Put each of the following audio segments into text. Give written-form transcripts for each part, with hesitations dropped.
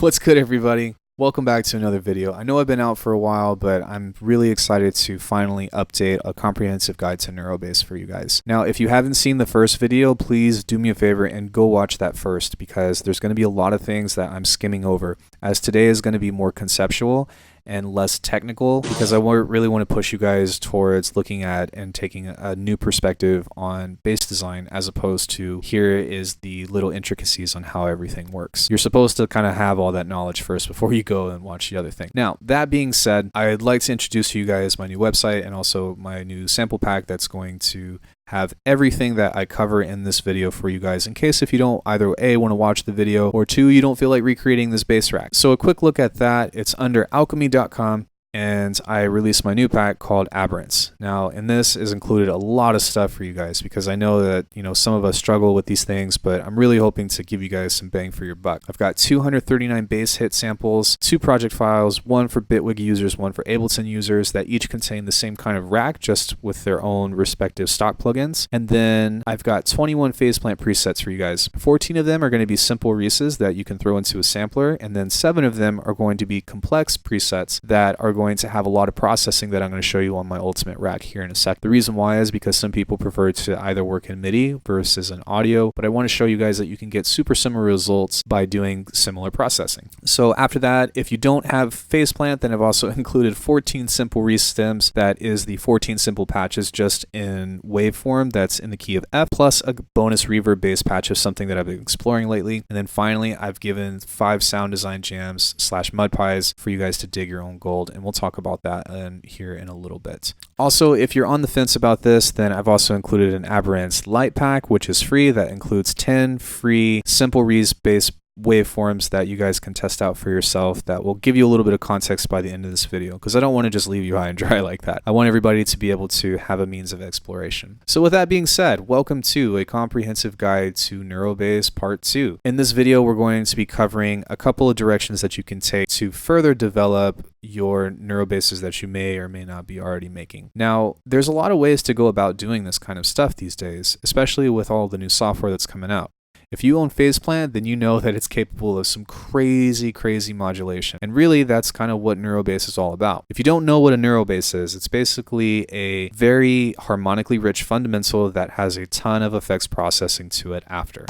What's good, everybody? Welcome back to another video. I know I've been out for a while, but I'm really excited to finally update a comprehensive guide to Neurobase for you guys. Now, if you haven't seen the first video, please do me a favor and go watch that first, because there's going to be a lot of things that I'm skimming over, as today is going to be more conceptual and less technical, because I really want to push you guys towards looking at and taking a new perspective on bass design, as opposed to here is the little intricacies on how everything works. You're supposed to kind of have all that knowledge first before you go and watch the other thing. Now, that being said, I'd like to introduce to you guys my new website and also my new sample pack that's going to have everything that I cover in this video for you guys, in case if you don't either A, want to watch the video, or two, you don't feel like recreating this bass rack. So a quick look at that. It's under alckemy.com, and I released my new pack called Aberrance. Now, in this is included a lot of stuff for you guys, because I know that, some of us struggle with these things, but I'm really hoping to give you guys some bang for your buck. I've got 239 bass hit samples, 2 project files, one for Bitwig users, one for Ableton users, that each contain the same kind of rack, just with their own respective stock plugins. And then I've got 21 phase plant presets for you guys. 14 of them are going to be simple Reeses that you can throw into a sampler, and then 7 of them are going to be complex presets that are going to have a lot of processing that I'm going to show you on my ultimate rack here in a sec. The reason why is because some people prefer to either work in MIDI versus in audio, but I want to show you guys that you can get super similar results by doing similar processing. So after that, if you don't have phase plant, then I've also included 14 simple Reese stems. That is the 14 simple patches just in waveform that's in the key of F, plus a bonus reverb bass patch of something that I've been exploring lately. And then finally, I've given 5 sound design jams / mud pies for you guys to dig your own gold, and we'll talk about that here in a little bit. Also, if you're on the fence about this, then I've also included an Aberrance light pack, which is free. That includes 10 free simple Reese bass waveforms that you guys can test out for yourself, that will give you a little bit of context by the end of this video, because I don't want to just leave you high and dry like that. I want everybody to be able to have a means of exploration. So with that being said, welcome to a comprehensive guide to Neurobase Part 2. In this video, we're going to be covering a couple of directions that you can take to further develop your Neurobasses that you may or may not be already making. Now, there's a lot of ways to go about doing this kind of stuff these days, especially with all the new software that's coming out. If you own phase plant, then you know that it's capable of some crazy modulation. And really, that's kind of what Neurobase is all about. If you don't know what a Neurobase is, it's basically a very harmonically rich fundamental that has a ton of effects processing to it after.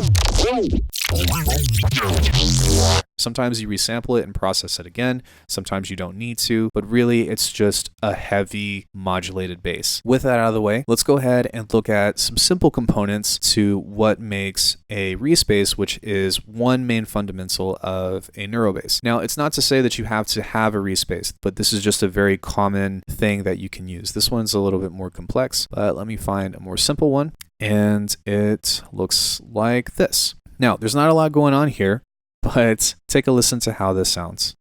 Sometimes you resample it and process it again. Sometimes you don't need to, but really it's just a heavy modulated bass. With that out of the way, let's go ahead and look at some simple components to what makes a Reese bass, which is one main fundamental of a Neurobase. Now, it's not to say that you have to have a Reese bass, but this is just a very common thing that you can use. This one's a little bit more complex, but let me find a more simple one, and it looks like this. Now, there's not a lot going on here, but take a listen to how this sounds.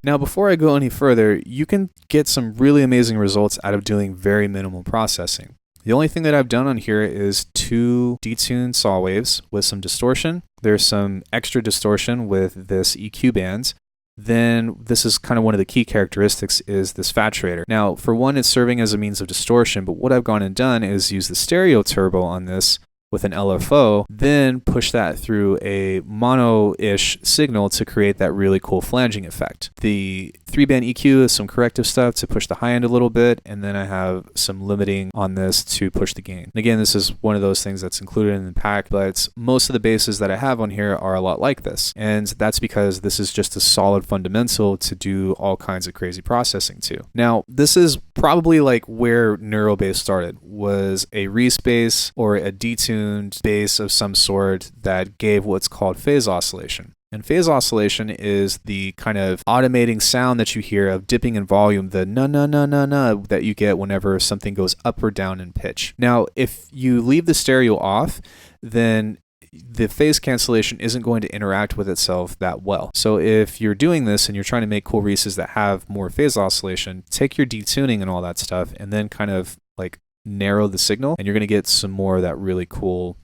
Now, before I go any further, you can get some really amazing results out of doing very minimal processing. The only thing that I've done on here is 2 detuned saw waves with some distortion. There's some extra distortion with this EQ band. Then this is kind of one of the key characteristics, is this saturator. Now, for one, it's serving as a means of distortion, but what I've gone and done is use the stereo turbo on this with an LFO, then push that through a mono-ish signal to create that really cool flanging effect. The 3-band EQ is some corrective stuff to push the high end a little bit, and then I have some limiting on this to push the gain. And again, this is one of those things that's included in the pack, but most of the basses that I have on here are a lot like this. And that's because this is just a solid fundamental to do all kinds of crazy processing to. Now, this is probably like where Neurobase started, was a Reese bass or a detuned bass of some sort that gave what's called phase oscillation. And phase oscillation is the kind of automating sound that you hear of dipping in volume, the na that you get whenever something goes up or down in pitch. Now, if you leave the stereo off, then the phase cancellation isn't going to interact with itself that well. So if you're doing this and you're trying to make cool Reeses that have more phase oscillation, take your detuning and all that stuff and then kind of like narrow the signal, and you're going to get some more of that really cool,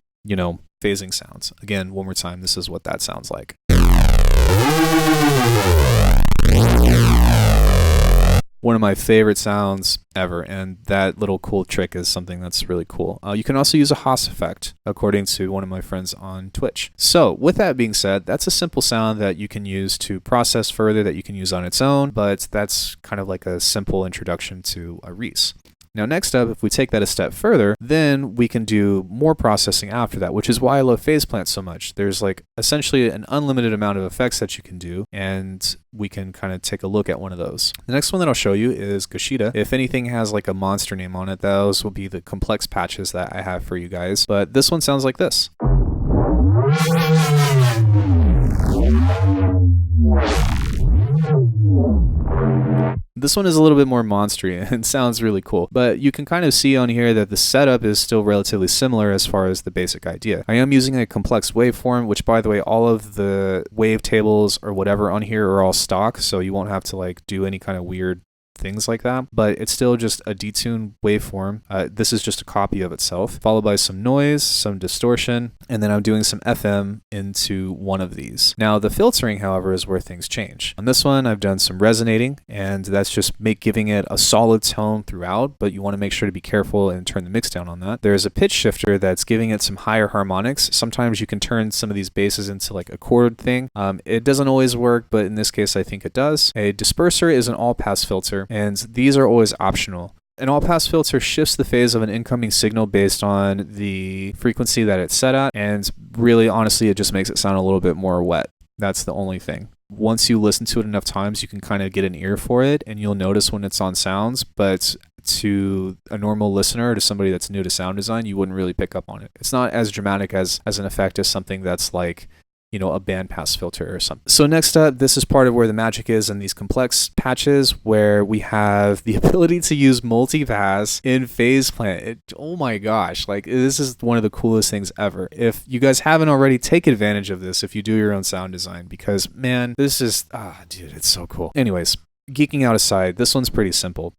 phasing sounds. Again, one more time, this is what that sounds like. one of my favorite sounds ever, and that little cool trick is something that's really cool. You can also use a Haas effect, according to one of my friends on Twitch. So with that being said, that's a simple sound that you can use to process further, that you can use on its own, but that's kind of like a simple introduction to a Reese. Now next up, if we take that a step further, then we can do more processing after that, which is why I love phase plant so much. There's like essentially an unlimited amount of effects that you can do, and we can kind of take a look at one of those. The next one that I'll show you is Kishida. If anything has like a monster name on it, those will be the complex patches that I have for you guys. But this one sounds like this. This one is a little bit more monstery and sounds really cool, but you can kind of see on here that the setup is still relatively similar as far as the basic idea. I am using a complex waveform, which by the way, all of the wave tables or whatever on here are all stock, so you won't have to like do any kind of weird things like that, but it's still just a detuned waveform. This is just a copy of itself, followed by some noise, some distortion, and then I'm doing some FM into one of these. Now the filtering, however, is where things change. On this one, I've done some resonating, and that's just giving it a solid tone throughout, but you want to make sure to be careful and turn the mix down on that. There's a pitch shifter that's giving it some higher harmonics. Sometimes you can turn some of these basses into like a chord thing. It doesn't always work, but in this case, I think it does. A disperser is an all-pass filter, and these are always optional. An all-pass filter shifts the phase of an incoming signal based on the frequency that it's set at, and really, honestly, it just makes it sound a little bit more wet. That's the only thing. Once you listen to it enough times, you can kind of get an ear for it, and you'll notice when it's on sounds, but to a normal listener, to somebody that's new to sound design, you wouldn't really pick up on it. It's not as dramatic as an effect as something that's like, you know, a bandpass filter or something. So next up, this is part of where the magic is in these complex patches, where we have the ability to use multipass in phase plant. Oh my gosh, like this is one of the coolest things ever. If you guys haven't already, take advantage of this if you do your own sound design, because man, this is, dude, it's so cool. Anyways, geeking out aside, this one's pretty simple.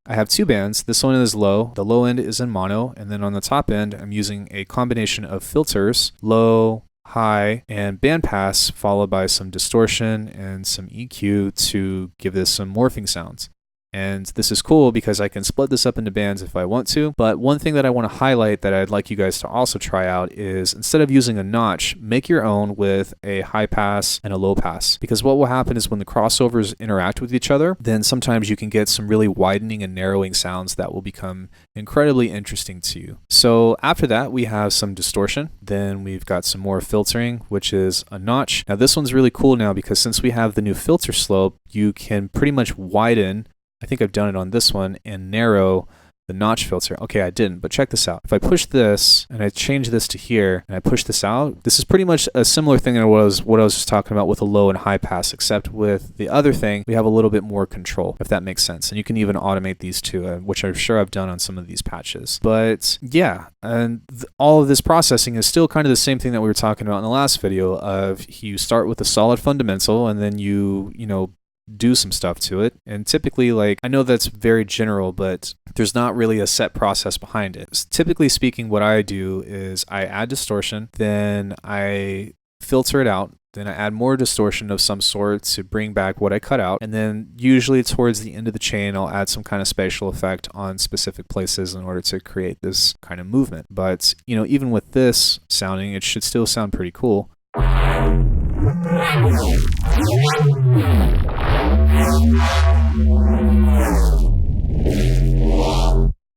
I have two bands. This one is low. The low end is in mono, and then on the top end, I'm using a combination of filters, low, high, and bandpass, followed by some distortion and some EQ to give this some morphing sounds. And this is cool because I can split this up into bands if I want to. But one thing that I want to highlight that I'd like you guys to also try out is, instead of using a notch, make your own with a high pass and a low pass. Because what will happen is when the crossovers interact with each other, then sometimes you can get some really widening and narrowing sounds that will become incredibly interesting to you. So after that, we have some distortion. Then we've got some more filtering, which is a notch. Now this one's really cool now because since we have the new filter slope, you can pretty much widen, I think I've done it on this one, and narrow the notch filter. Okay, I didn't, but check this out. If I push this and I change this to here and I push this out, this is pretty much a similar thing to what I was just talking about with a low and high pass, except with the other thing, we have a little bit more control, if that makes sense. And you can even automate these too, which I'm sure I've done on some of these patches. But yeah, and all of this processing is still kind of the same thing that we were talking about in the last video of you start with a solid fundamental and then you do some stuff to it. And typically, like, I know that's very general, but there's not really a set process behind it. Typically speaking, what I do is I add distortion, then I filter it out, then I add more distortion of some sort to bring back what I cut out, and then usually towards the end of the chain, I'll add some kind of spatial effect on specific places in order to create this kind of movement. But, even with this sounding, it should still sound pretty cool.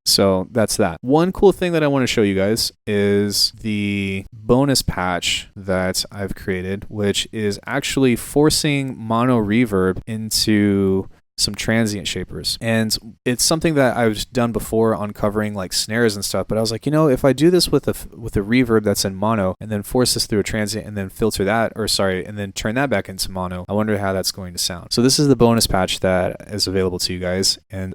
So that's that. One cool thing that I want to show you guys is the bonus patch that I've created, which is actually forcing mono reverb into some transient shapers. And it's something that I've done before on covering like snares and stuff, but I was like, if I do this with a reverb that's in mono and then force this through a transient and then filter that, and then turn that back into mono, I wonder how that's going to sound. So this is the bonus patch that is available to you guys, and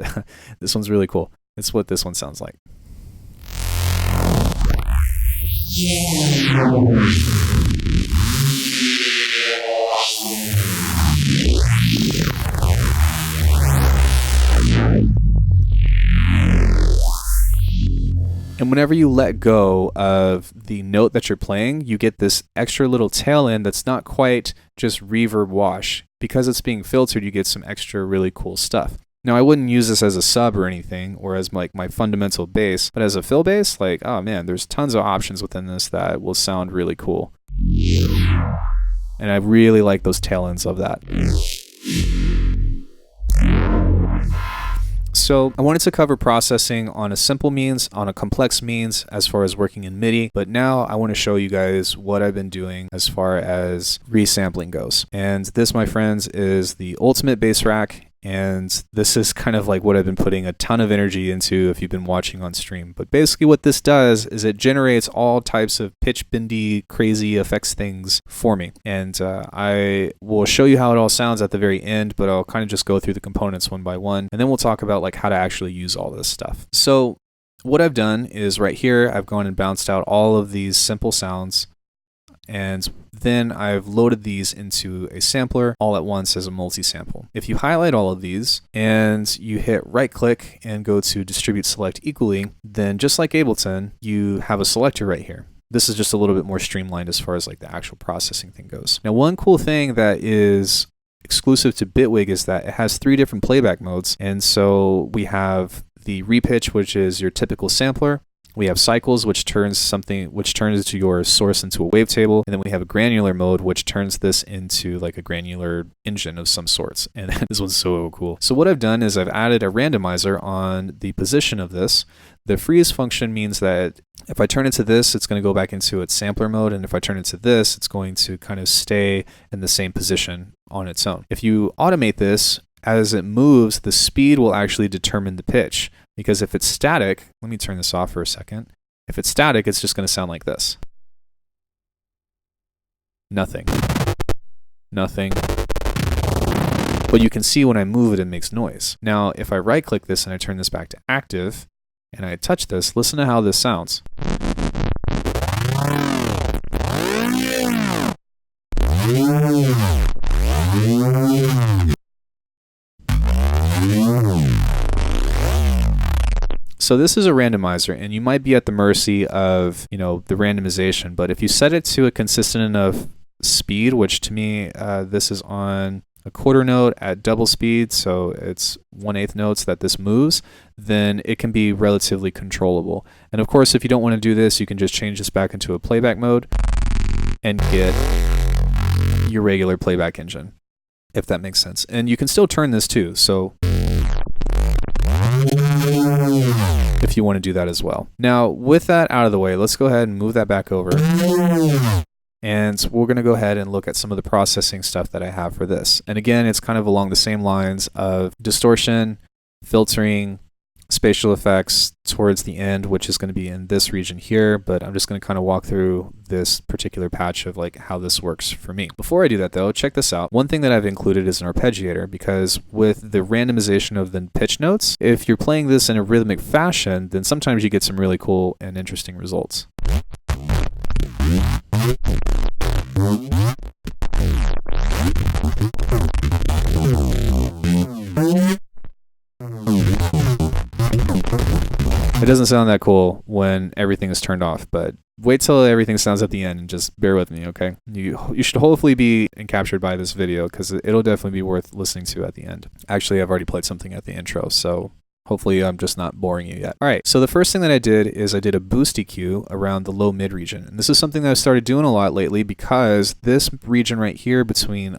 this one's really cool. It's what this one sounds like. And whenever you let go of the note that you're playing, you get this extra little tail end that's not quite just reverb wash. Because it's being filtered, you get some extra really cool stuff. Now, I wouldn't use this as a sub or anything, or as like my fundamental bass, but as a fill bass, like, oh man, there's tons of options within this that will sound really cool. And I really like those tail ends of that. So I wanted to cover processing on a simple means, on a complex means, as far as working in MIDI, but now I want to show you guys what I've been doing as far as resampling goes. And this, my friends, is the ultimate bass rack. And this is kind of like what I've been putting a ton of energy into if you've been watching on stream. But basically what this does is it generates all types of pitch bendy, crazy effects things for me. And I will show you how it all sounds at the very end, but I'll kind of just go through the components one by one. And then we'll talk about like how to actually use all this stuff. So what I've done is right here, I've gone and bounced out all of these simple sounds. And then I've loaded these into a sampler all at once as a multi-sample. If you highlight all of these and you hit right click and go to distribute select equally, then just like Ableton, you have a selector right here. This is just a little bit more streamlined as far as like the actual processing thing goes. Now, one cool thing that is exclusive to Bitwig is that it has 3 different playback modes. And so we have the repitch, which is your typical sampler. We have cycles, which turns your source into a wavetable, and then we have a granular mode, which turns this into like a granular engine of some sorts. And this one's so cool. So what I've done is I've added a randomizer on the position of this. The freeze function means that if I turn it to this, it's going to go back into its sampler mode, and if I turn it to this, it's going to kind of stay in the same position on its own. If you automate this, as it moves, the speed will actually determine the pitch. Because if it's static, let me turn this off for a second. If it's static, it's just going to sound like this. Nothing. Nothing. But you can see when I move it, it makes noise. Now, if I right click this and I turn this back to active, and I touch this, listen to how this sounds. So this is a randomizer, and you might be at the mercy of, the randomization, but if you set it to a consistent enough speed, which to me, this is on a quarter note at double speed, so it's 1/8 notes that this moves, then it can be relatively controllable. And of course, if you don't want to do this, you can just change this back into a playback mode and get your regular playback engine, if that makes sense. And you can still turn this too, so if you want to do that as well. Now, with that out of the way, let's go ahead and move that back over. And we're going to go ahead and look at some of the processing stuff that I have for this. And again, it's kind of along the same lines of distortion, filtering, spatial effects towards the end, which is going to be in this region here, but I'm just going to kind of walk through this particular patch of like how this works for me. Before I do that though, check this out. One thing that I've included is an arpeggiator, because with the randomization of the pitch notes, if you're playing this in a rhythmic fashion, then sometimes you get some really cool and interesting results. It doesn't sound that cool when everything is turned off, but wait till everything sounds at the end and just bear with me, okay? You should hopefully be encaptured by this video, because it'll definitely be worth listening to at the end. Actually, I've already played something at the intro, so hopefully I'm just not boring you yet. All right, so the first thing that I did is I did a boost EQ around the low mid region. And this is something that I started doing a lot lately, because this region right here between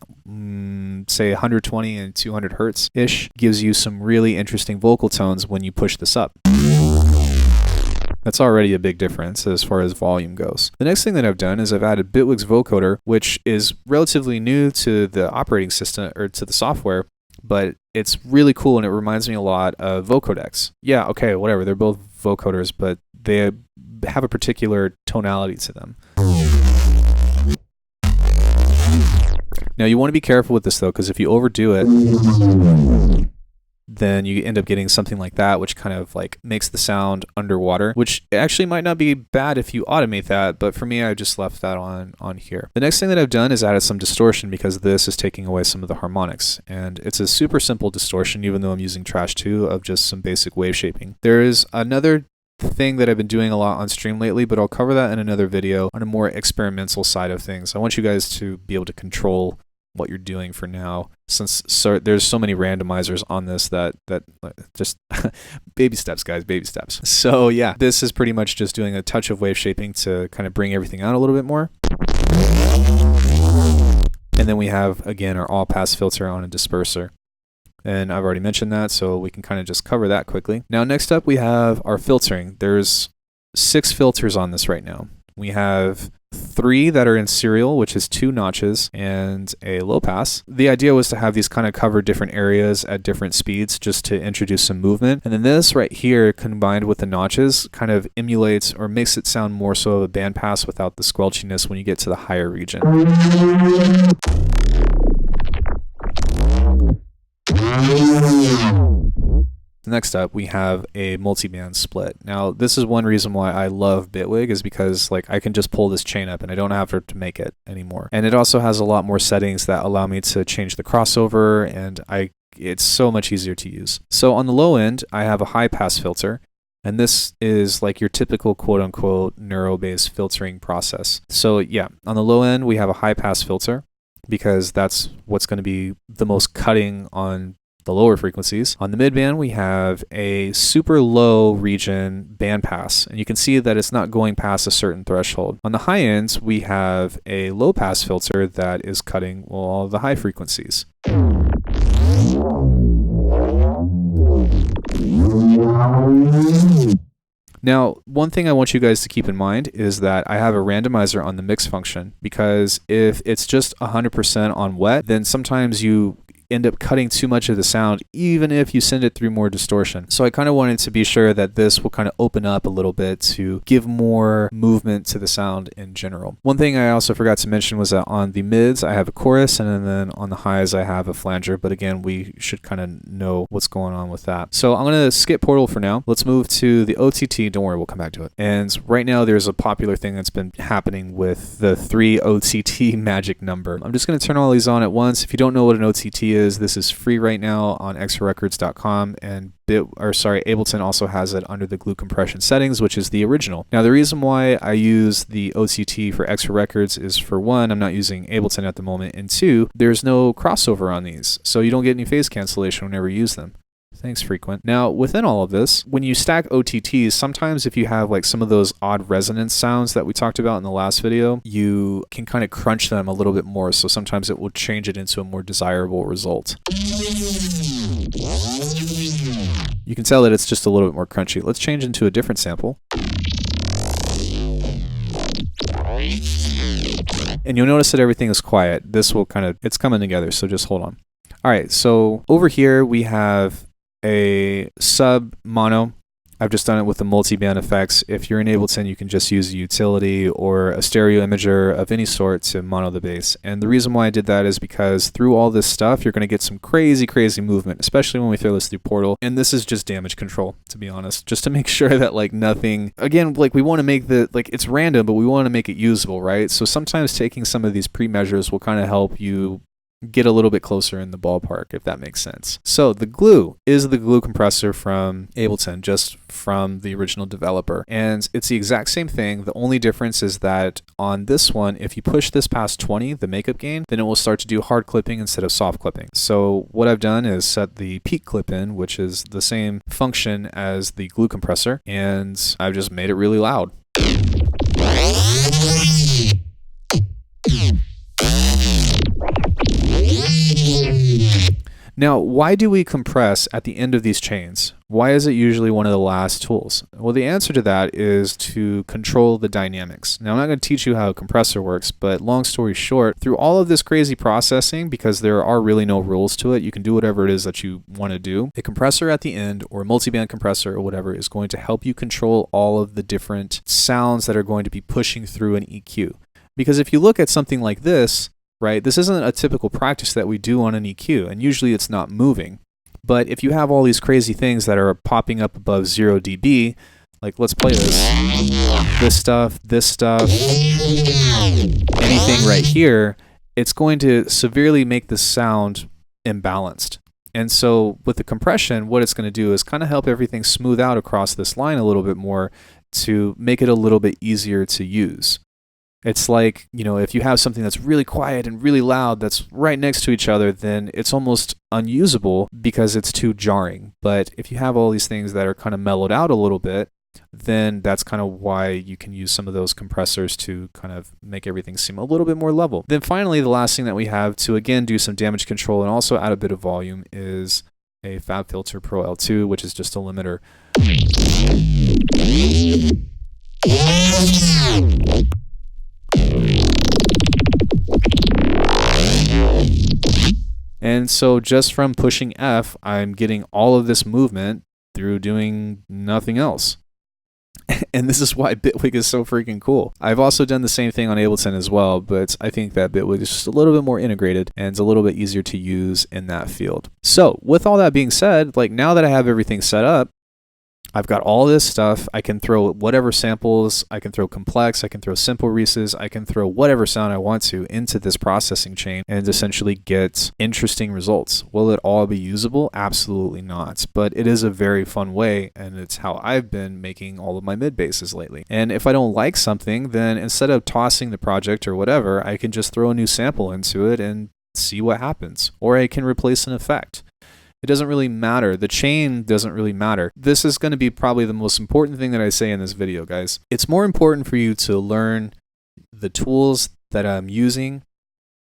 say 120 and 200 hertz-ish gives you some really interesting vocal tones when you push this up. That's already a big difference as far as volume goes. The next thing that I've done is I've added Bitwixe Vocoder, which is relatively new to the operating system or to the software, but it's really cool and it reminds me a lot of vocodecs. Yeah, okay, whatever. They're both vocoders, but they have a particular tonality to them. Now you want to be careful with this though, because if you overdo it, then you end up getting something like that, which kind of like makes the sound underwater, which actually might not be bad if you automate that, but for me, I just left that on here. The next thing that I've done is added some distortion, because this is taking away some of the harmonics, and it's a super simple distortion, even though I'm using Trash 2 of just some basic wave shaping. There is another thing that I've been doing a lot on stream lately, but I'll cover that in another video on a more experimental side of things. I want you guys to be able to control what you're doing for now, since there's so many randomizers on this that just baby steps, guys, baby steps. So yeah, this is pretty much just doing a touch of wave shaping to kind of bring everything out a little bit more. And then we have, again, our all-pass filter on a disperser. And I've already mentioned that, so we can kind of just cover that quickly. Now, next up, we have our filtering. There's 6 filters on this right now. We have 3 that are in serial, which is 2 notches and a low pass. The idea was to have these kind of cover different areas at different speeds just to introduce some movement. And then this right here, combined with the notches, kind of emulates or makes it sound more so of a bandpass without the squelchiness when you get to the higher region. Next up, we have a multiband split. Now, this is one reason why I love Bitwig, is because like I can just pull this chain up and I don't have to make it anymore. And it also has a lot more settings that allow me to change the crossover, and it's so much easier to use. So on the low end, I have a high pass filter. And this is like your typical quote-unquote neuro-based filtering process. So yeah, on the low end, we have a high-pass filter because that's what's going to be the most cutting on the lower frequencies. On the mid-band, we have a super low region bandpass, and you can see that it's not going past a certain threshold. On the high ends, we have a low-pass filter that is cutting all the high frequencies. Now, one thing I want you guys to keep in mind is that I have a randomizer on the mix function, because if it's just 100% on wet, then sometimes you end up cutting too much of the sound, even if you send it through more distortion. So I kind of wanted to be sure that this will kind of open up a little bit to give more movement to the sound in general. One thing I also forgot to mention was that on the mids, I have a chorus, and then on the highs, I have a flanger. But again, we should kind of know what's going on with that. So I'm going to skip Portal for now. Let's move to the OTT. Don't worry, we'll come back to it. And right now, there's a popular thing that's been happening with the 3 OTT magic number. I'm just going to turn all these on at once. If you don't know what an OTT is, this is free right now on extrarecords.com, and Ableton also has it under the glue compression settings, which is the original. Now, the reason why I use the OTT for Extra Records is, for one, I'm not using Ableton at the moment, and 2, there's no crossover on these, so you don't get any phase cancellation whenever you use them. Thanks, Frequent. Now, within all of this, when you stack OTTs, sometimes if you have like some of those odd resonance sounds that we talked about in the last video, you can kind of crunch them a little bit more, so sometimes it will change it into a more desirable result. You can tell that it's just a little bit more crunchy. Let's change into a different sample. And you'll notice that everything is quiet. This will it's coming together, so just hold on. All right, so over here we have a sub mono. I've just done it with the multi-band effects. If you're in Ableton, you can just use a utility or a stereo imager of any sort to mono the bass. And the reason why I did that is because through all this stuff, you're going to get some crazy, crazy movement, especially when we throw this through Portal. And this is just damage control, to be honest, just to make sure that like nothing, again, like we want to make it's random, but we want to make it usable, right? So sometimes taking some of these pre-measures will kind of help you get a little bit closer in the ballpark, if that makes sense. So the glue is the glue compressor from Ableton, just from the original developer. And it's the exact same thing. The only difference is that on this one, if you push this past 20, the makeup gain, then it will start to do hard clipping instead of soft clipping. So what I've done is set the peak clip in, which is the same function as the glue compressor, and I've just made it really loud. Now, why do we compress at the end of these chains? Why is it usually one of the last tools? Well, the answer to that is to control the dynamics. Now, I'm not going to teach you how a compressor works, but long story short, through all of this crazy processing, because there are really no rules to it, you can do whatever it is that you want to do. A compressor at the end, or a multiband compressor or whatever, is going to help you control all of the different sounds that are going to be pushing through an EQ. Because if you look at something like this, right, this isn't a typical practice that we do on an EQ, and usually it's not moving. But if you have all these crazy things that are popping up above 0 dB, like let's play this stuff, anything right here, it's going to severely make the sound imbalanced. And so with the compression, what it's going to do is kind of help everything smooth out across this line a little bit more to make it a little bit easier to use. It's like, you know, if you have something that's really quiet and really loud that's right next to each other, then it's almost unusable because it's too jarring. But if you have all these things that are kind of mellowed out a little bit, then that's kind of why you can use some of those compressors to kind of make everything seem a little bit more level. Then finally, the last thing that we have to, again, do some damage control and also add a bit of volume is a Fab Filter Pro L2, which is just a limiter. And so just from pushing F, I'm getting all of this movement through doing nothing else. And this is why Bitwig is so freaking cool. I've also done the same thing on Ableton as well, but I think that Bitwig is just a little bit more integrated and it's a little bit easier to use in that field. So with all that being said, like now that I have everything set up, I've got all this stuff. I can throw whatever samples, I can throw complex, I can throw simple Reeses, I can throw whatever sound I want to into this processing chain and essentially get interesting results. Will it all be usable? Absolutely not. But it is a very fun way, and it's how I've been making all of my mid basses lately. And if I don't like something, then instead of tossing the project or whatever, I can just throw a new sample into it and see what happens. Or I can replace an effect. It doesn't really matter. The chain doesn't really matter. This is going to be probably the most important thing that I say in this video, guys. It's more important for you to learn the tools that I'm using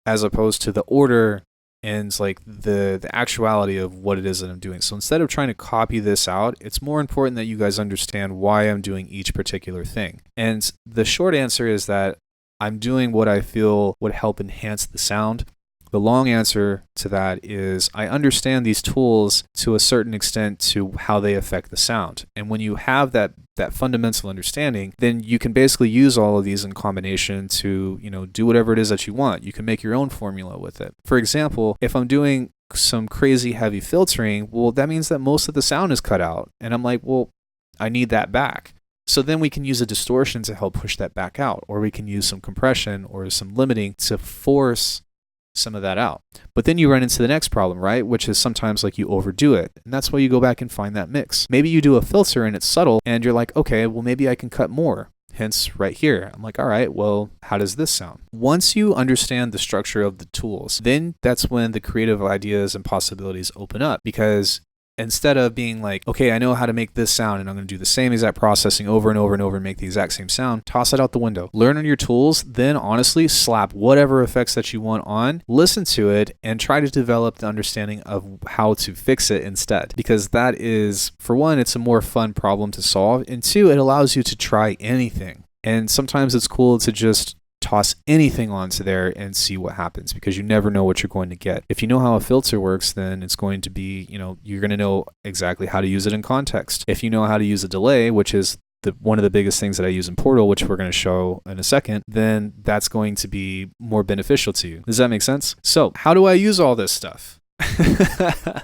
as opposed to the order and like the actuality of what it is that I'm doing. So instead of trying to copy this out, it's more important that you guys understand why I'm doing each particular thing. And the short answer is that I'm doing what I feel would help enhance the sound. The long answer to that is I understand these tools to a certain extent to how they affect the sound. And when you have that fundamental understanding, then you can basically use all of these in combination to, you know, do whatever it is that you want. You can make your own formula with it. For example, if I'm doing some crazy heavy filtering, well, that means that most of the sound is cut out. And I'm like, well, I need that back. So then we can use a distortion to help push that back out, or we can use some compression or some limiting to force some of that out. But then you run into the next problem, right? Which is sometimes like you overdo it. And that's why you go back and find that mix. Maybe you do a filter and it's subtle and you're like, okay, well maybe I can cut more. Hence right here. I'm like, all right, well, how does this sound? Once you understand the structure of the tools, then that's when the creative ideas and possibilities open up, because instead of being like, okay, I know how to make this sound and I'm going to do the same exact processing over and over and over and make the exact same sound, toss it out the window. Learn on your tools, then honestly slap whatever effects that you want on, listen to it, and try to develop the understanding of how to fix it instead. Because that is, for one, it's a more fun problem to solve, and two, it allows you to try anything. And sometimes it's cool to just toss anything onto there and see what happens, because you never know what you're going to get. If you know how a filter works, then it's going to be, you know, you're going to know exactly how to use it in context. If you know how to use a delay, which is one of the biggest things that I use in Portal, which we're going to show in a second, then that's going to be more beneficial to you. Does that make sense? So how do I use all this stuff?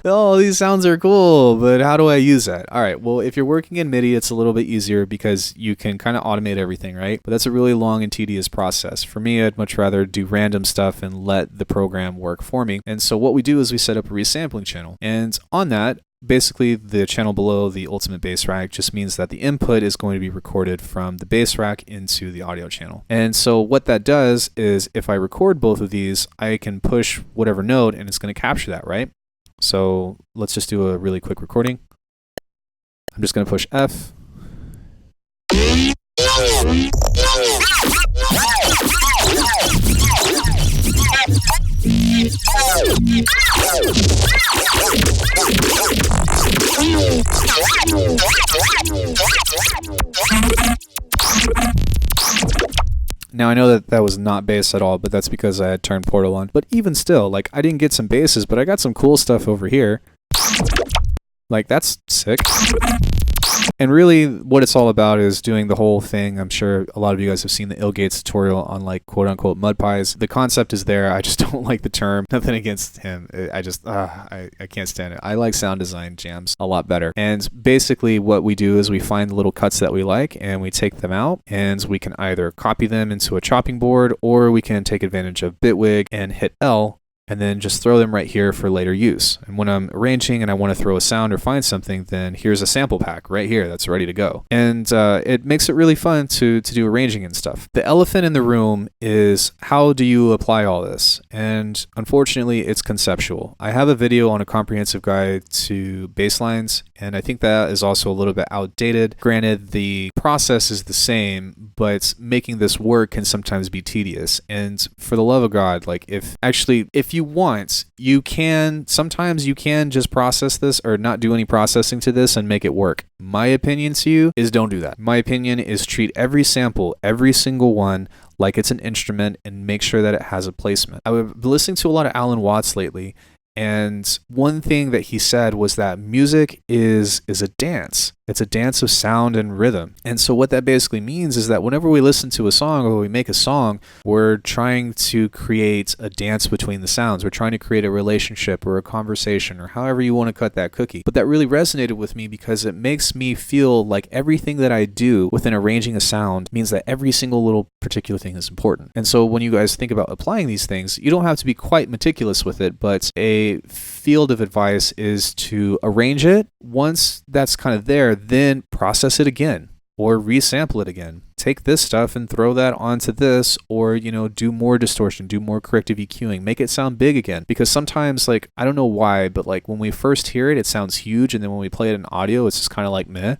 Oh, these sounds are cool, but how do I use that? All right, well, if you're working in MIDI, it's a little bit easier because you can kind of automate everything, right? But that's a really long and tedious process. For me, I'd much rather do random stuff and let the program work for me. And so what we do is we set up a resampling channel. And on that, basically the channel below the ultimate bass rack just means that the input is going to be recorded from the bass rack into the audio channel. And so what that does is if I record both of these, I can push whatever note and it's going to capture that, right? So let's just do a really quick recording. I'm just going to push F. Now I know that that was not bass at all, but that's because I had turned Portal on. But even still, like, I didn't get some basses, but I got some cool stuff over here. Like, that's sick. And really what it's all about is doing the whole thing. I'm sure a lot of you guys have seen the Illgates tutorial on, like, quote unquote mud pies. The concept is there. I just don't like the term. Nothing against him. I can't stand it. I like sound design jams a lot better. And basically what we do is we find the little cuts that we like and we take them out, and we can either copy them into a chopping board, or we can take advantage of Bitwig and hit L and then just throw them right here for later use. And when I'm arranging and I want to throw a sound or find something, then here's a sample pack right here that's ready to go. And it makes it really fun to do arranging and stuff. The elephant in the room is, how do you apply all this? And unfortunately, it's conceptual. I have a video on a comprehensive guide to bass lines, and I think that is also a little bit outdated. Granted, the process is the same, but making this work can sometimes be tedious. And for the love of God, like if you want, sometimes you can just process this or not do any processing to this and make it work. My opinion to you is don't do that. My opinion is treat every sample, every single one, like it's an instrument and make sure that it has a placement. I've been listening to a lot of Alan Watts lately, and one thing that he said was that music is a dance. It's a dance of sound and rhythm. And so what that basically means is that whenever we listen to a song or we make a song, we're trying to create a dance between the sounds. We're trying to create a relationship or a conversation or however you want to cut that cookie. But that really resonated with me because it makes me feel like everything that I do within arranging a sound means that every single little particular thing is important. And so when you guys think about applying these things, you don't have to be quite meticulous with it, but a field of advice is to arrange it. Once that's kind of there, then process it again or resample it again. Take this stuff and throw that onto this, or, do more distortion, do more corrective EQing, make it sound big again. Because sometimes, like, I don't know why, but like when we first hear it, it sounds huge. And then when we play it in audio, it's just kind of like meh.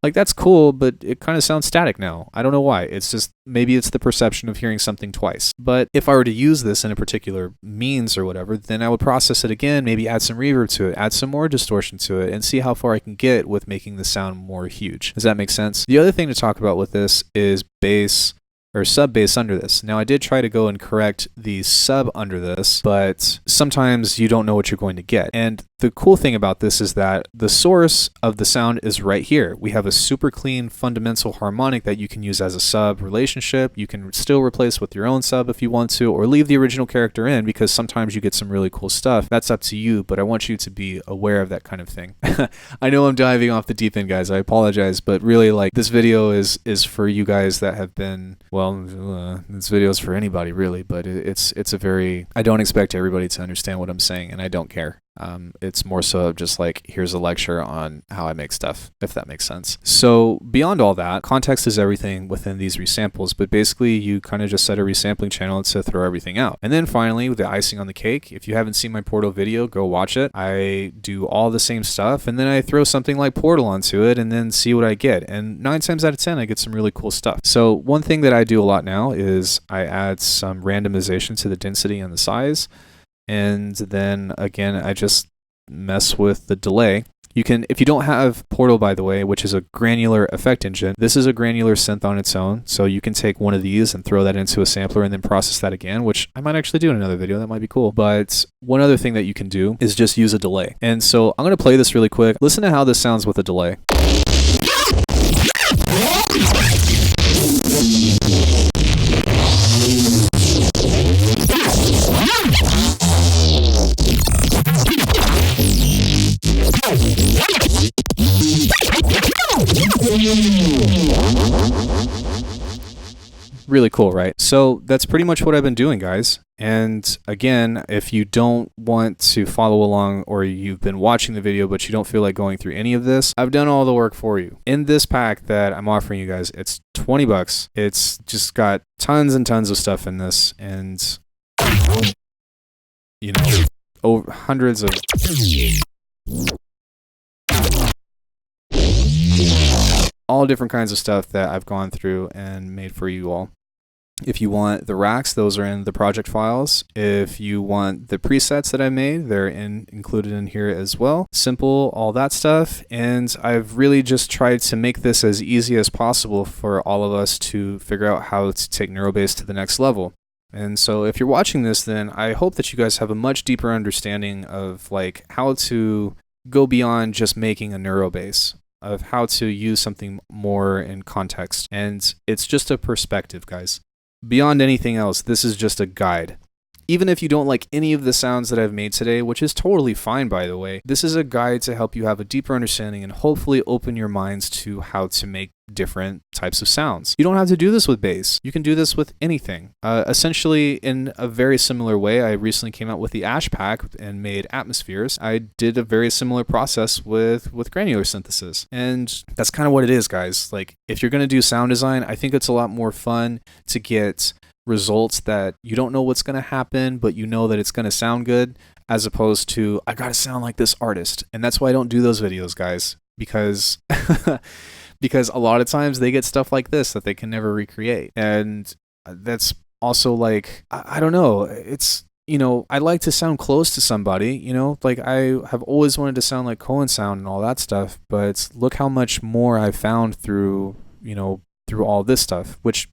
Like, that's cool, but it kind of sounds static now. I don't know why. It's just, maybe it's the perception of hearing something twice. But if I were to use this in a particular means or whatever, then I would process it again, maybe add some reverb to it, add some more distortion to it, and see how far I can get with making the sound more huge. Does that make sense? The other thing to talk about with this is bass or sub bass under this. Now, I did try to go and correct the sub under this, but sometimes you don't know what you're going to get. And the cool thing about this is that the source of the sound is right here. We have a super clean fundamental harmonic that you can use as a sub relationship. You can still replace with your own sub if you want to, or leave the original character in, because sometimes you get some really cool stuff. That's up to you, but I want you to be aware of that kind of thing. I know I'm diving off the deep end, guys. I apologize, but really, like, this video is for you guys that have been, well, this video is for anybody really, but it's a very, I don't expect everybody to understand what I'm saying, and I don't care. It's more so just like, here's a lecture on how I make stuff, if that makes sense. So beyond all that, context is everything within these resamples, but basically you kind of just set a resampling channel to throw everything out. And then finally, the icing on the cake, if you haven't seen my Portal video, go watch it. I do all the same stuff, and then I throw something like Portal onto it and then see what I get. And 9 times out of 10, I get some really cool stuff. So one thing that I do a lot now is I add some randomization to the density and the size. And then again, I just mess with the delay. You can, if you don't have Portal, by the way, which is a granular effect engine, this is a granular synth on its own. So you can take one of these and throw that into a sampler and then process that again, which I might actually do in another video. That might be cool. But one other thing that you can do is just use a delay. And so I'm going to play this really quick. Listen to how this sounds with a delay. Really cool, right? So that's pretty much what I've been doing, guys. And again, if you don't want to follow along, or you've been watching the video but you don't feel like going through any of this, I've done all the work for you. In this pack that I'm offering you guys, it's $20. It's just got tons and tons of stuff in this, and over hundreds of all different kinds of stuff that I've gone through and made for you all. If you want the racks, those are in the project files. If you want the presets that I made, they're included in here as well. Simple, all that stuff. And I've really just tried to make this as easy as possible for all of us to figure out how to take NeuroBass to the next level. And so if you're watching this, then I hope that you guys have a much deeper understanding of like how to go beyond just making a NeuroBass, of how to use something more in context. And it's just a perspective, guys. Beyond anything else, this is just a guide. Even if you don't like any of the sounds that I've made today, which is totally fine, by the way, this is a guide to help you have a deeper understanding and hopefully open your minds to how to make different types of sounds. You don't have to do this with bass. You can do this with anything. Essentially, in a very similar way, I recently came out with the Ash pack and made atmospheres. I did a very similar process with granular synthesis. And that's kind of what it is, guys. Like, if you're going to do sound design, I think it's a lot more fun to get results that you don't know what's going to happen, but you know that it's going to sound good, as opposed to, I got to sound like this artist. And that's why I don't do those videos, guys, because because a lot of times they get stuff like this that they can never recreate. And that's also like, I don't know, it's, you know, I like to sound close to somebody, you know, like I have always wanted to sound like Cohen Sound and all that stuff, but look how much more I found through, you know, through all this stuff, which,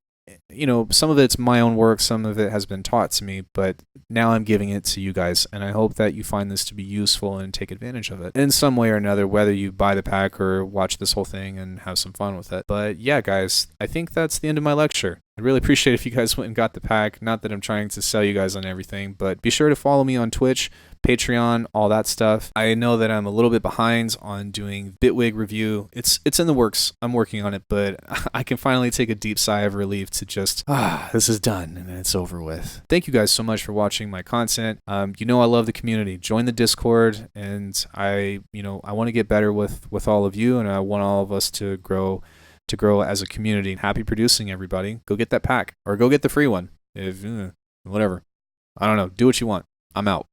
you know, some of it's my own work, some of it has been taught to me, but now I'm giving it to you guys, and I hope that you find this to be useful and take advantage of it in some way or another, whether you buy the pack or watch this whole thing and have some fun with it. But yeah, guys, I think that's the end of my lecture. I'd really appreciate if you guys went and got the pack. Not that I'm trying to sell you guys on everything, but be sure to follow me on Twitch, Patreon, all that stuff. I know that I'm a little bit behind on doing Bitwig review. It's in the works. I'm working on it, but I can finally take a deep sigh of relief to just, this is done and it's over with. Thank you guys so much for watching my content. You know I love the community. Join the Discord, and I want to get better with all of you, and I want all of us to grow as a community. Happy producing, everybody. Go get that pack, or go get the free one. If whatever. I don't know. Do what you want. I'm out.